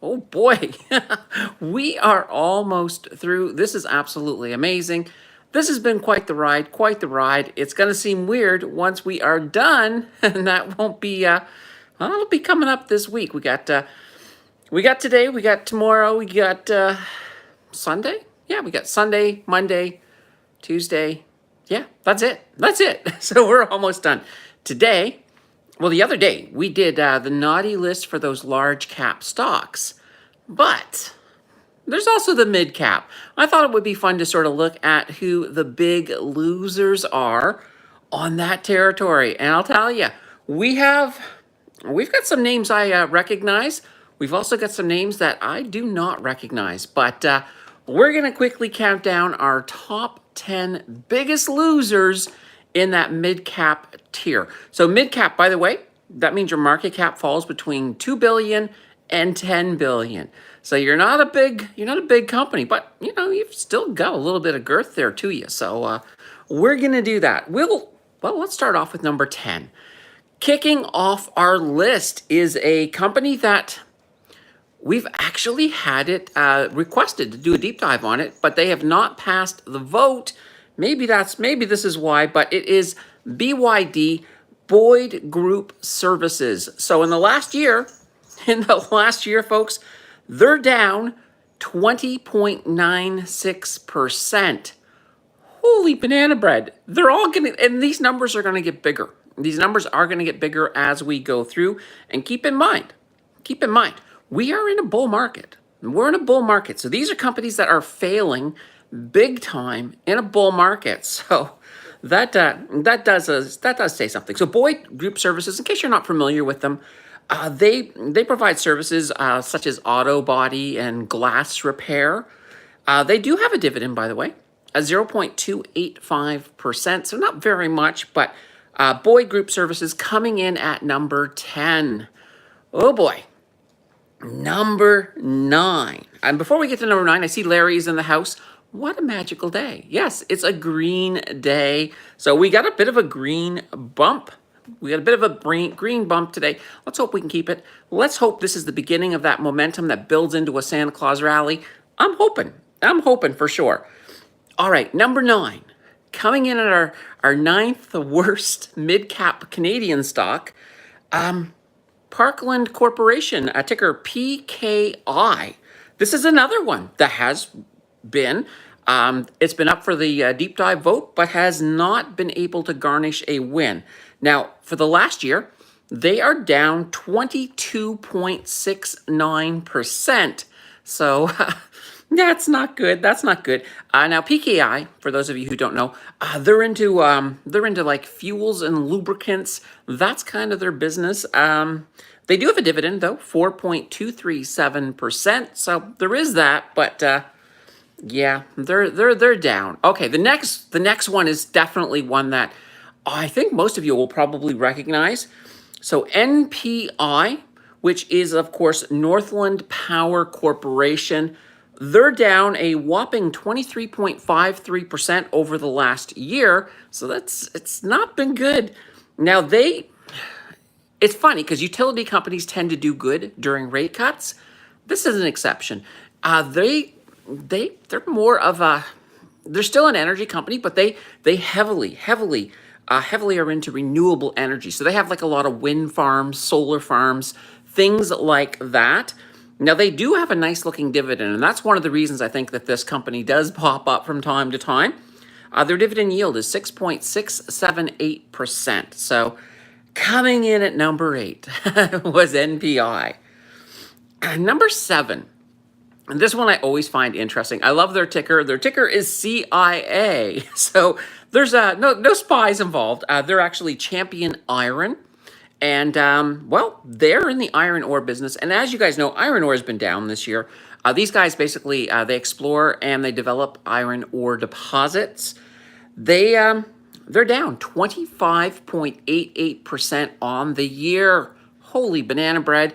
Oh boy, we are almost through. This is absolutely amazing. This has been quite the ride, quite the ride. It's going to seem weird once we are done, and that won't be, well, it'll be coming up this week. We got today, we got tomorrow, we got Sunday. Yeah, we got Sunday, Monday, Tuesday. Yeah, that's it. That's it. So we're almost done. Today, well, the other day, we did the naughty list for those large cap stocks. But there's also the mid cap. I thought it would be fun to sort of look at who the big losers are on that territory. And I'll tell you, we've got some names I recognize. We've also got some names that I do not recognize. But we're going to quickly count down our top 10 biggest losers in that mid cap tier. So mid cap, by the way, that means your market cap falls between 2 billion and 10 billion. So you're not a big company, but you've still got a little bit of girth there to you. So we're going to do that. Well, let's start off with number 10. Kicking off our list is a company that we've actually had it requested to do a deep dive on it, but they have not passed the vote. Maybe this is why, but it is BYD, Boyd Group Services. So in the last year, folks, they're down 20.96%. Holy banana bread. They're all and these numbers are gonna get bigger. These numbers are gonna get bigger as we go through. And keep in mind, we are in a bull market. We're in a bull market. So these are companies that are failing big time in a bull market. So that does say something. So Boyd Group Services, in case you're not familiar with them, they provide services such as auto body and glass repair. They do have a dividend, by the way, a 0.285%. So not very much, but Boyd Group Services coming in at number 10. Oh boy. Number 9. And before we get to number 9, I see Larry's in the house. What a magical day. Yes, it's a green day. So we got a bit of a green bump. We got a bit of a green bump today. Let's hope we can keep it. Let's hope this is the beginning of that momentum that builds into a Santa Claus rally. I'm hoping for sure. All right, number 9. Coming in at our ninth worst mid-cap Canadian stock, Parkland Corporation, ticker PKI. This is another one that has been, it's been up for the deep dive vote, but has not been able to garnish a win. Now, for the last year, they are down 22.69%. So that's not good. That's not good. Now, PKI, for those of you who don't know, they're into like fuels and lubricants. That's kind of their business. They do have a dividend though, 4.237%. So there is that, but yeah, they're down. Okay, the next one is definitely one that I think most of you will probably recognize. So NPI, which is of course Northland Power Corporation, they're down a whopping 23.53% over the last year. So it's not been good. Now it's funny because utility companies tend to do good during rate cuts. This is an exception. They're more of they're still an energy company, but they heavily are into renewable energy. So they have like a lot of wind farms, solar farms, things like that. Now they do have a nice looking dividend, and that's one of the reasons I think that this company does pop up from time to time. Their dividend yield is 6.678%. So coming in at number 8 was NPI. Number 7. And this one I always find interesting. I love their ticker. Their ticker is CIA. So there's no spies involved. They're actually Champion Iron. And, well, they're in the iron ore business. And as you guys know, iron ore has been down this year. These guys basically, they explore and they develop iron ore deposits. They're down 25.88% on the year. Holy banana bread.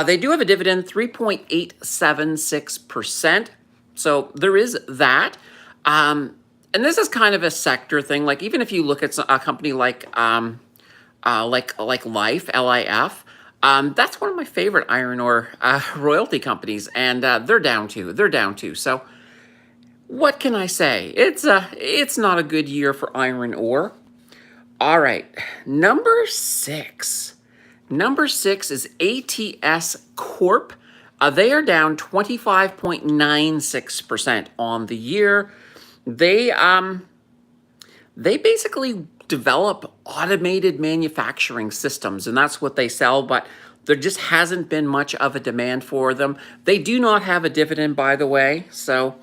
They do have a dividend, 3.876%. So there is that. And this is kind of a sector thing. Like even if you look at a company like Life, LIF, That's one of my favorite iron ore royalty companies, and they're down too. They're down too. So what can I say? It's not a good year for iron ore. All right, number six. Number six is ATS Corp. They are down 25.96% on the year. They basically develop automated manufacturing systems, and that's what they sell, but there just hasn't been much of a demand for them. They do not have a dividend, by the way. So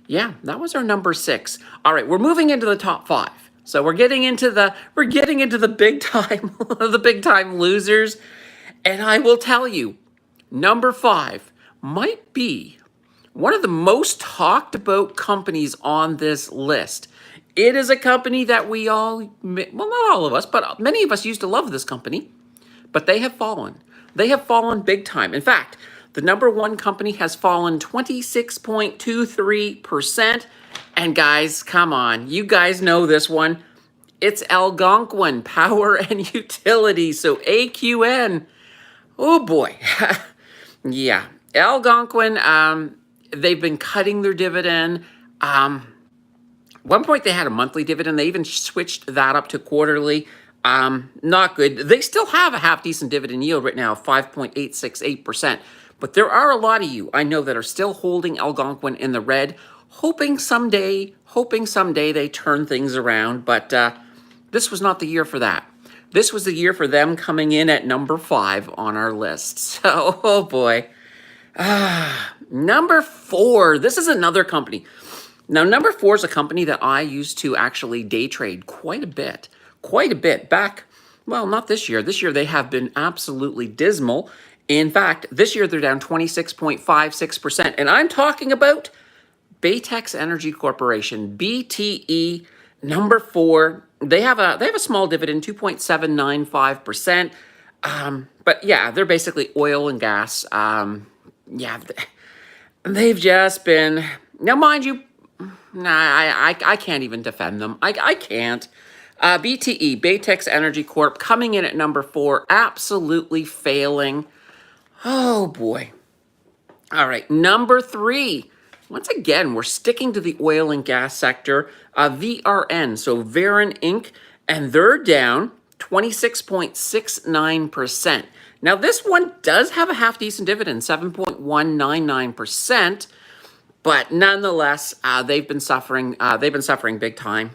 yeah, that was our number six. All right, we're moving into the top five. So we're getting into the big time, the big time losers. And I will tell you, number five might be one of the most talked about companies on this list. It is a company that we all, well, not all of us, but many of us used to love this company, but they have fallen. They have fallen big time. In fact, the number one company has fallen 26.23%. And guys, come on, you guys know this one. It's Algonquin Power and Utility, so AQN. Oh boy. Yeah, Algonquin, they've been cutting their dividend. One point they had a monthly dividend. They even switched that up to quarterly. Not good. They still have a half decent dividend yield right now of 5.868%. But there are a lot of you I know that are still holding Algonquin in the red, hoping someday they turn things around. But this was not the year for that. This was the year for them coming in at number five on our list. So, oh boy. Number four. This is another company. Now, number four is a company that I used to actually day trade quite a bit back. Well, not this year. This year they have been absolutely dismal. In fact, this year they're down 26.56%. And I'm talking about Baytex Energy Corporation, BTE, number four. They have a small dividend, 2.795%. But yeah, they're basically oil and gas. Yeah, they've just been, now mind you, I can't even defend them. I can't. BTE, Baytex Energy Corp, coming in at number four, absolutely failing. Oh boy. All right, number three. Once again, we're sticking to the oil and gas sector. VRN, so Varen Inc., and they're down 26.69%. Now, this one does have a half-decent dividend, 7.199%, but nonetheless, they've been suffering big time.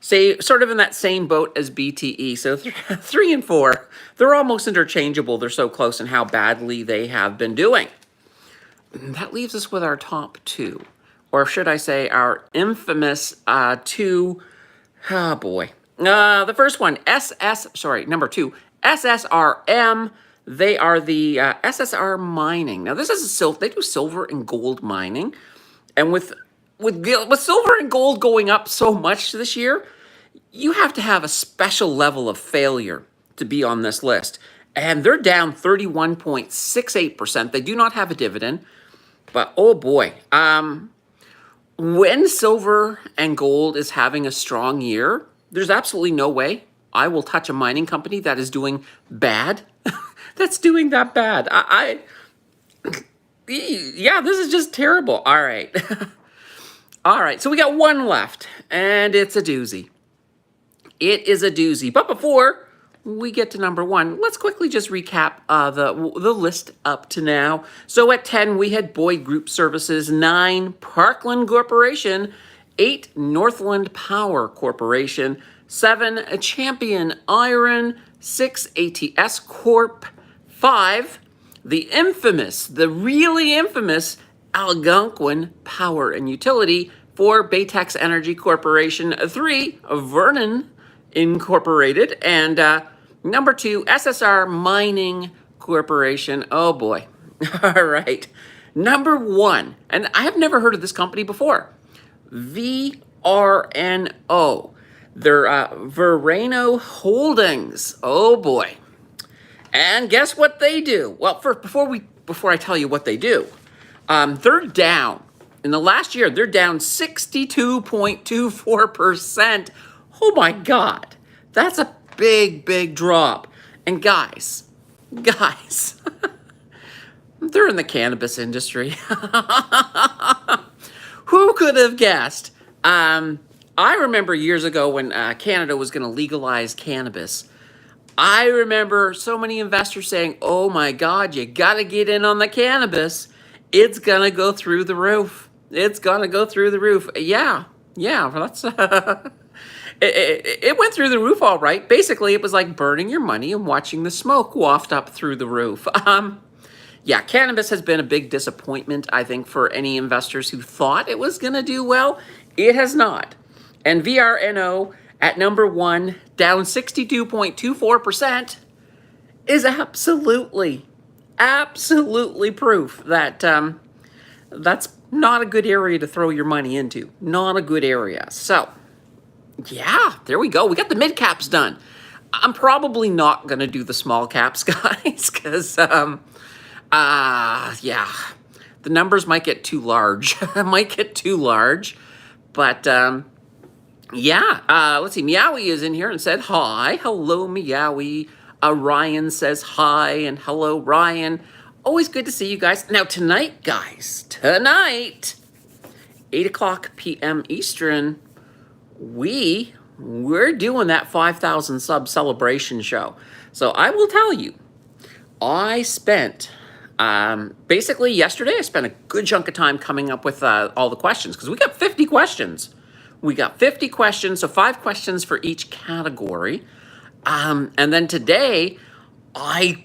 Say, sort of in that same boat as BTE. So three and four, they're almost interchangeable. They're so close in how badly they have been doing. That leaves us with our top two, or should I say our infamous two. Oh boy. The first one, number two, SSRM. They are the SSR Mining. Now this is they do silver and gold mining, and with silver and gold going up so much this year, you have to have a special level of failure to be on this list. And they're down 31.68%. They do not have a dividend. But oh boy, when silver and gold is having a strong year, there's absolutely no way I will touch a mining company that is doing bad. That's doing that bad. Yeah, this is just terrible. All right. All right, so we got one left, and it's a doozy. It is a doozy. But before we get to number one, let's quickly just recap the list up to now. So at 10, we had Boyd Group Services, 9, Parkland Corporation, 8, Northland Power Corporation, 7, Champion Iron, 6, ATS Corp, 5, the really infamous Algonquin Power and Utility, 4, Baytex Energy Corporation, 3, Vernon Incorporated, and number 2, SSR Mining Corporation. Oh boy. All right. Number 1, and I have never heard of this company before, VRNO. They're Verano Holdings. Oh boy. And guess what they do? Well, before I tell you what they do, they're down. In the last year, they're down 62.24%. Oh my God. That's a big, big drop. And guys, Guys, they're in the cannabis industry. Who could have guessed? I remember years ago when Canada was going to legalize cannabis. I remember so many investors saying, oh my God, you got to get in on the cannabis. It's going to go through the roof. It's going to go through the roof. Yeah, that's it went through the roof all right. Basically, it was like burning your money and watching the smoke waft up through the roof. Yeah, cannabis has been a big disappointment, I think, for any investors who thought it was going to do well. It has not. And VRNO at number one, down 62.24%, is absolutely proof that that's not a good area to throw your money into. Not a good area. So, yeah, there we go. We got the mid caps done. I'm probably not going to do the small caps, guys, because, yeah, the numbers might get too large. But, yeah, let's see. Meowie is in here and said hi. Hello, Meowie. Ryan says hi and hello, Ryan. Always good to see you guys. Now, tonight, guys, 8 o'clock p.m. Eastern, we're doing that 5,000 sub celebration show. So I will tell you, I spent, basically yesterday, I spent a good chunk of time coming up with all the questions because we got 50 questions. So 5 questions for each category. And then today, I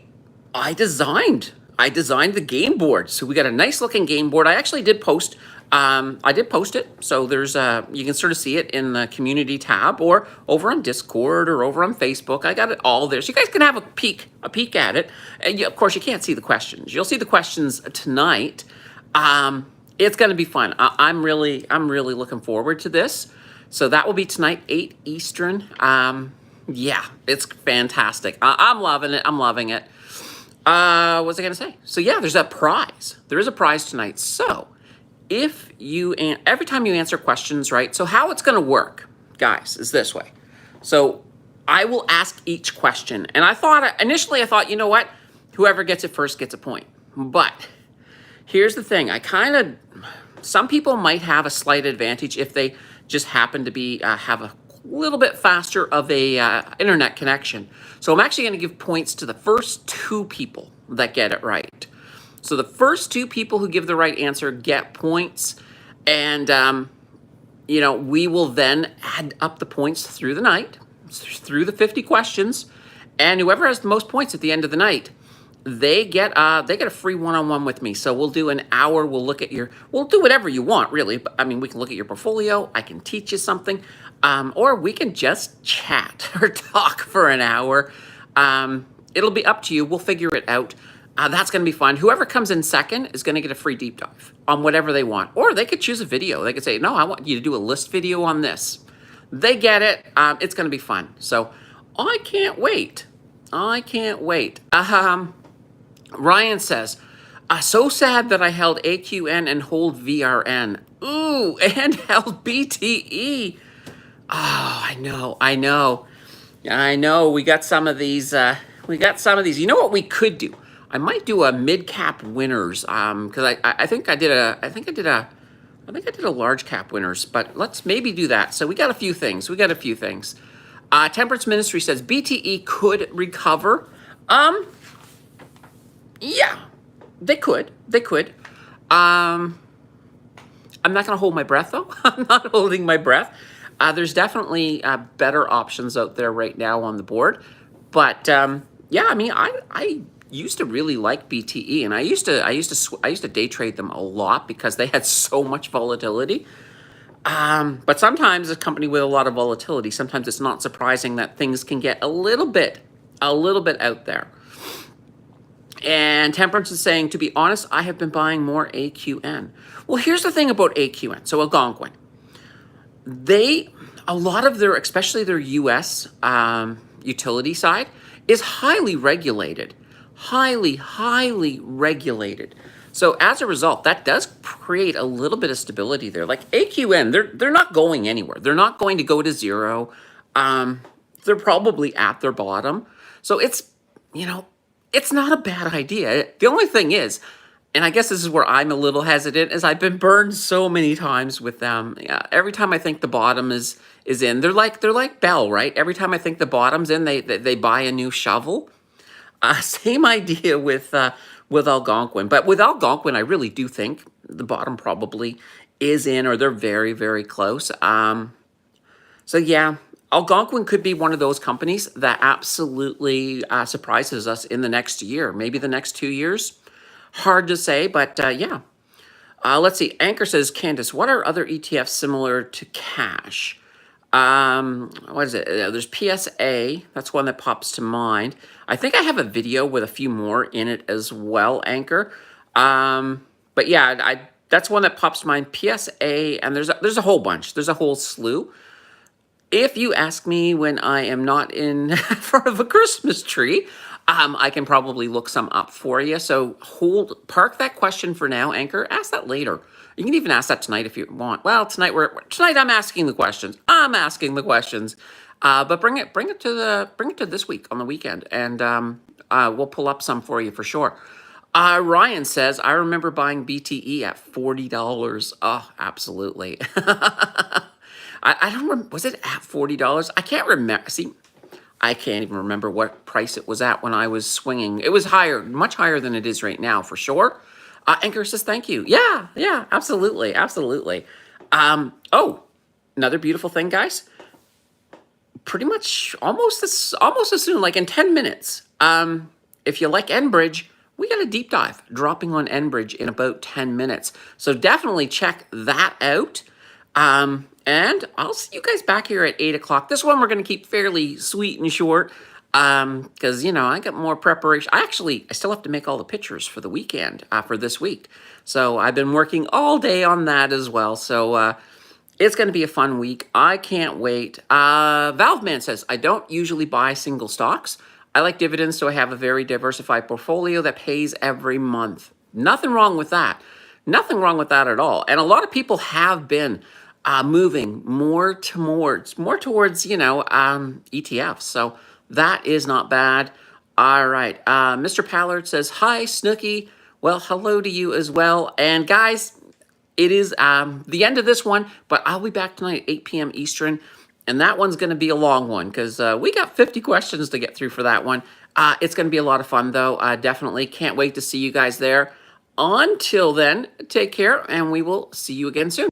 designed the game board. So we got a nice looking game board. I actually did post. I did post it. So there's you can sort of see it in the community tab or over on Discord or over on Facebook. I got it all there. So you guys can have a peek at it. And of course, you can't see the questions. You'll see the questions tonight. It's going to be fun. I'm really looking forward to this. So that will be tonight, 8 Eastern. Yeah, it's fantastic. I'm loving it. What was I going to say? So yeah, there's a prize. There is a prize tonight. So if you, every time you answer questions, right? So how it's going to work, guys, is this way. So I will ask each question. And initially I thought, you know what? Whoever gets it first gets a point. But here's the thing. Some people might have a slight advantage if they just happen to be, have a little bit faster of a internet connection. So I'm actually going to give points to the first 2 people that get it right. So the first 2 people who give the right answer get points. And, you know, we will then add up the points through the night, through the 50 questions. And whoever has the most points at the end of the night, they get a free one-on-one with me. So we'll do an hour. We'll do whatever you want, really. I mean, we can look at your portfolio. I can teach you something. Or we can just chat or talk for an hour. It'll be up to you. We'll figure it out. That's going to be fun. Whoever comes in second is going to get a free deep dive on whatever they want. Or they could choose a video. They could say, no, I want you to do a list video on this. They get it. It's going to be fun. So I can't wait. Ryan says, so sad that I held AQN and hold VRN. Ooh, and held BTE. Oh, I know. We got some of these. You know what we could do? I might do a mid-cap winners. Because I think I did a large cap winners. But let's maybe do that. So we got a few things. Temperance Ministry says BTE could recover. Yeah, they could. I'm not going to hold my breath, though. I'm not holding my breath. There's definitely better options out there right now on the board. But, yeah, I mean, I used to really like BTE, and I used to day trade them a lot because they had so much volatility. But sometimes a company with a lot of volatility, sometimes it's not surprising that things can get a little bit out there. And Temperance is saying, to be honest, I have been buying more AQN. Well, here's the thing about AQN. So Algonquin, a lot of their, especially their U.S. Utility side, is highly regulated. Highly regulated. So as a result, that does create a little bit of stability there. Like AQN, they're not going anywhere. They're not going to go to zero. They're probably at their bottom. So it's, you know, It's not a bad idea. The only thing is, and I guess this is where I'm a little hesitant, is I've been burned so many times with them. Yeah, every time I think the bottom is in, they're like Bell, right? Every time I think the bottom's in, they buy a new shovel. Same idea with Algonquin, but with Algonquin, I really do think the bottom probably is in, or they're very very close. So yeah, Algonquin could be one of those companies that absolutely surprises us in the next year, maybe the next 2 years. Hard to say, but yeah. Let's see. Anchor says, Candace, what are other ETFs similar to cash? What is it? There's PSA. That's one that pops to mind. I think I have a video with a few more in it as well, Anchor. But yeah, that's one that pops to mind. PSA, and there's a whole bunch. There's a whole slew. If you ask me when I am not in front of a Christmas tree, I can probably look some up for you. So park that question for now, Anchor. Ask that later. You can even ask that tonight if you want. Well, tonight I'm asking the questions. I'm asking the questions, but bring it to this week on the weekend, and we'll pull up some for you for sure. Ryan says, I remember buying BTE at $40. Oh, absolutely. I don't remember. Was it at $40? I can't remember. See, I can't even remember what price it was at when I was swinging. It was higher, much higher than it is right now, for sure. Anchor says, thank you. Yeah, yeah, absolutely, absolutely. Oh, another beautiful thing, guys. Pretty much almost as soon, like in 10 minutes. If you like Enbridge, we got a deep dive dropping on Enbridge in about 10 minutes. So definitely check that out. And I'll see you guys back here at 8 o'clock. This one we're going to keep fairly sweet and short because, I got more preparation. I still have to make all the pictures for the weekend, for this week. So I've been working all day on that as well. So it's going to be a fun week. I can't wait. Valveman says, I don't usually buy single stocks. I like dividends, so I have a very diversified portfolio that pays every month. Nothing wrong with that. Nothing wrong with that at all. And a lot of people have been moving more towards ETFs. So that is not bad. All right. Mr. Pallard says, hi, Snooky. Well, hello to you as well. And guys, it is the end of this one, but I'll be back tonight at 8 p.m. Eastern. And that one's going to be a long one because we got 50 questions to get through for that one. It's going to be a lot of fun, though. Definitely can't wait to see you guys there. Until then, take care, and we will see you again soon.